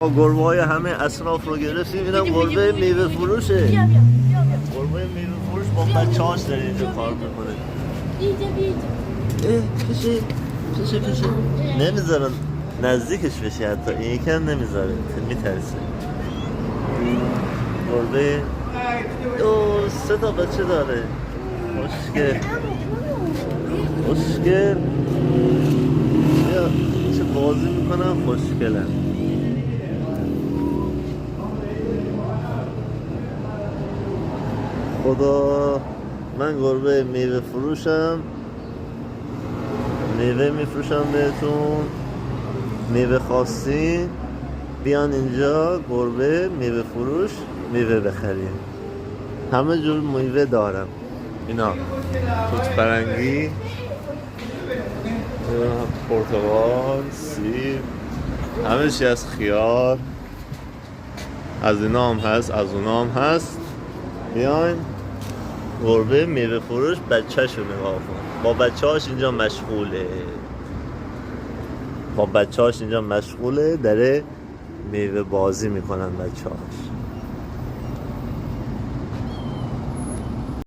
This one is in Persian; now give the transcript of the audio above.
گربه های همه اصناف رو گرفتیم. اینم گربه میوه فروشه. بیا بیا بیا بیا. گربه میوه فروش با بچه‌هاش داره اینجا کار میکنه. کشه نمیذارن نزدیکش بشی، حتی این یکم نمیذاره، میترسه. گربه سه تا بچه داره. خوشگل بیا چه بازی میکنم، خوشگلم. خدا، من گربه میوه فروشم، میوه میفروشم بهتون. میوه خواستین بیان اینجا گربه میوه فروش میوه بخرین. همه جور میوه دارم. اینا توت فرنگی، پرتقال، سیب، همه چی از خیار، از اینا هم هست، از اونا هم هست. بیاین گربه میوه فروش بچه‌شو نگاه کن. با بچه‌هاش اینجا مشغوله. داره میوه بازی میکنن بچه‌هاش.